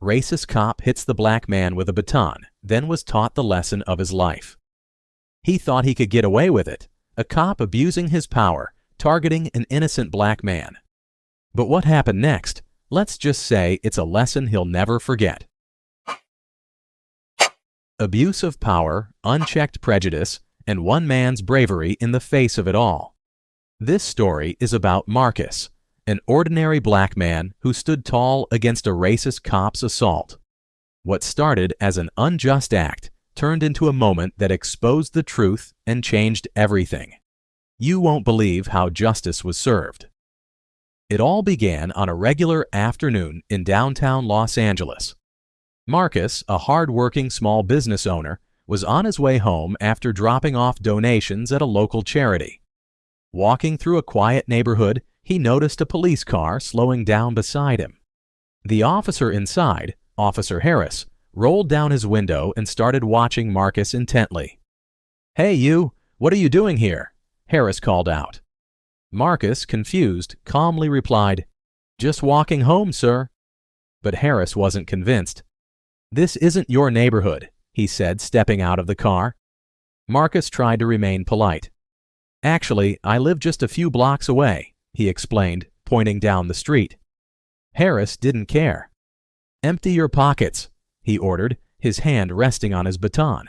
Racist cop hits the black man with a baton, then was taught the lesson of his life. He thought he could get away with it, a cop abusing his power, targeting an innocent black man. But what happened next? Let's just say it's a lesson he'll never forget. Abuse of power, unchecked prejudice, and one man's bravery in the face of it all. This story is about Marcus, an ordinary black man who stood tall against a racist cop's assault. What started as an unjust act turned into a moment that exposed the truth and changed everything. You won't believe how justice was served. It all began on a regular afternoon in downtown Los Angeles. Marcus, a hard-working small business owner, was on his way home after dropping off donations at a local charity. Walking through a quiet neighborhood, he noticed a police car slowing down beside him. The officer inside, Officer Harris, rolled down his window and started watching Marcus intently. "Hey you, what are you doing here?" Harris called out. Marcus, confused, calmly replied, "Just walking home, sir." But Harris wasn't convinced. "This isn't your neighborhood," he said, stepping out of the car. Marcus tried to remain polite. "Actually, I live just a few blocks away," he explained, pointing down the street. Harris didn't care. "Empty your pockets," he ordered, his hand resting on his baton.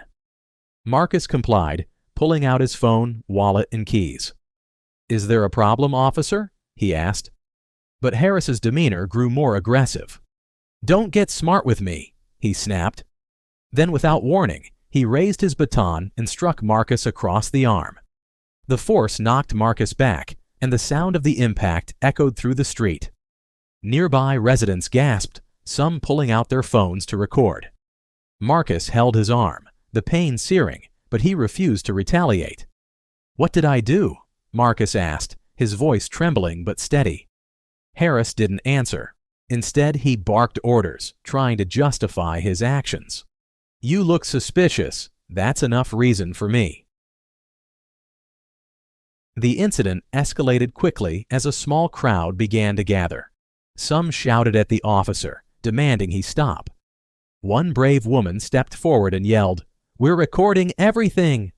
Marcus complied, pulling out his phone, wallet, and keys. "Is there a problem, officer?" he asked. But Harris's demeanor grew more aggressive. "Don't get smart with me," he snapped. Then, without warning, he raised his baton and struck Marcus across the arm. The force knocked Marcus back, and the sound of the impact echoed through the street. Nearby residents gasped, some pulling out their phones to record. Marcus held his arm, the pain searing, but he refused to retaliate. "What did I do?" Marcus asked, his voice trembling but steady. Harris didn't answer. Instead, he barked orders, trying to justify his actions. "You look suspicious. That's enough reason for me." The incident escalated quickly as a small crowd began to gather. Some shouted at the officer, demanding he stop. One brave woman stepped forward and yelled, "We're recording everything!"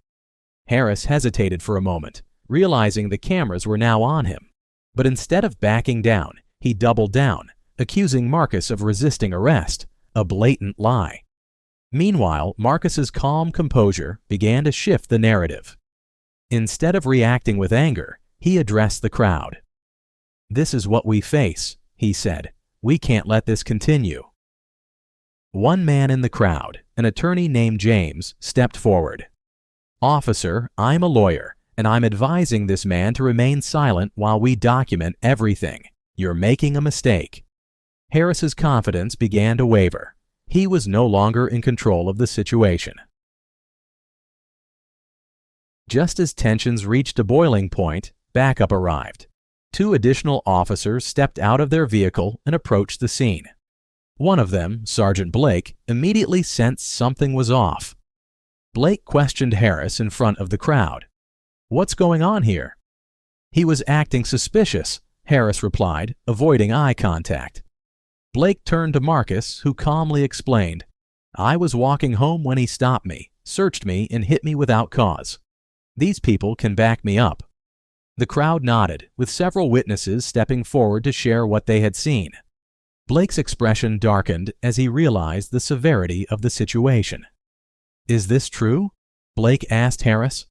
Harris hesitated for a moment, realizing the cameras were now on him. But instead of backing down, he doubled down, accusing Marcus of resisting arrest, a blatant lie. Meanwhile, Marcus's calm composure began to shift the narrative. Instead of reacting with anger, he addressed the crowd. "This is what we face," he said. "We can't let this continue." One man in the crowd, an attorney named James, stepped forward. "Officer, I'm a lawyer, and I'm advising this man to remain silent while we document everything. You're making a mistake." Harris's confidence began to waver. He was no longer in control of the situation. Just as tensions reached a boiling point, backup arrived. 2 additional officers stepped out of their vehicle and approached the scene. One of them, Sergeant Blake, immediately sensed something was off. Blake questioned Harris in front of the crowd. "What's going on here?" "He was acting suspicious," Harris replied, avoiding eye contact. Blake turned to Marcus, who calmly explained, "I was walking home when he stopped me, searched me, and hit me without cause. These people can back me up." The crowd nodded, with several witnesses stepping forward to share what they had seen. Blake's expression darkened as he realized the severity of the situation. "Is this true?" Blake asked Harris.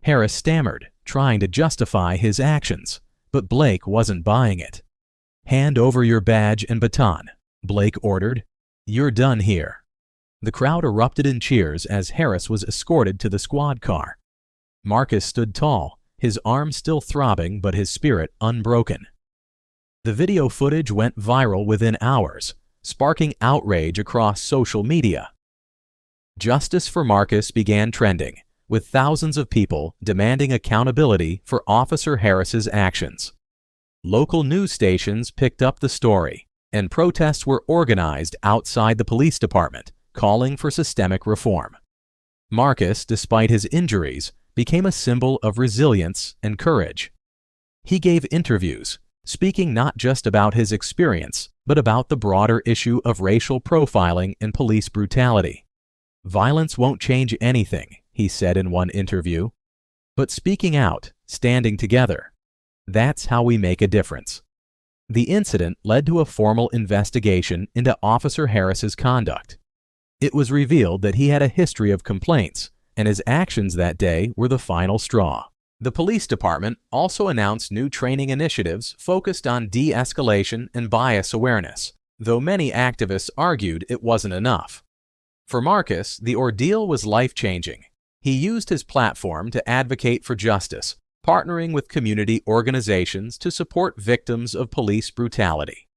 Harris stammered, trying to justify his actions, but Blake wasn't buying it. "Hand over your badge and baton," Blake ordered. "You're done here." The crowd erupted in cheers as Harris was escorted to the squad car. Marcus stood tall, his arms still throbbing but his spirit unbroken. The video footage went viral within hours, sparking outrage across social media. Justice for Marcus began trending, with thousands of people demanding accountability for Officer Harris's actions. Local news stations picked up the story, and protests were organized outside the police department, calling for systemic reform. Marcus, despite his injuries, became a symbol of resilience and courage. He gave interviews, speaking not just about his experience, but about the broader issue of racial profiling and police brutality. "Violence won't change anything," he said in one interview, "but speaking out, standing together, that's how we make a difference." The incident led to a formal investigation into Officer Harris's conduct. It was revealed that he had a history of complaints, and his actions that day were the final straw. The police department also announced new training initiatives focused on de-escalation and bias awareness, though many activists argued it wasn't enough. For Marcus, the ordeal was life-changing. He used his platform to advocate for justice, partnering with community organizations to support victims of police brutality.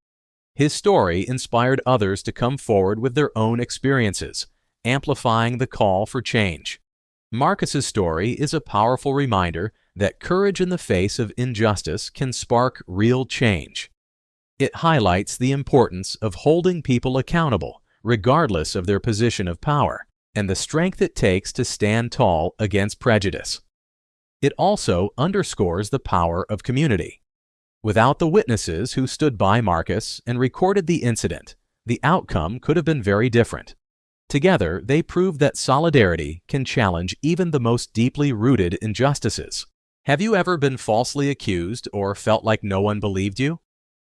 His story inspired others to come forward with their own experiences, amplifying the call for change. Marcus's story is a powerful reminder that courage in the face of injustice can spark real change. It highlights the importance of holding people accountable, regardless of their position of power, and the strength it takes to stand tall against prejudice. It also underscores the power of community. Without the witnesses who stood by Marcus and recorded the incident, the outcome could have been very different. Together, they proved that solidarity can challenge even the most deeply rooted injustices. Have you ever been falsely accused or felt like no one believed you?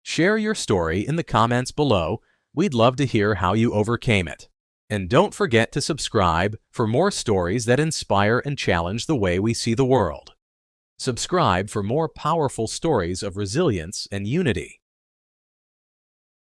Share your story in the comments below. We'd love to hear how you overcame it. And don't forget to subscribe for more stories that inspire and challenge the way we see the world. Subscribe for more powerful stories of resilience and unity.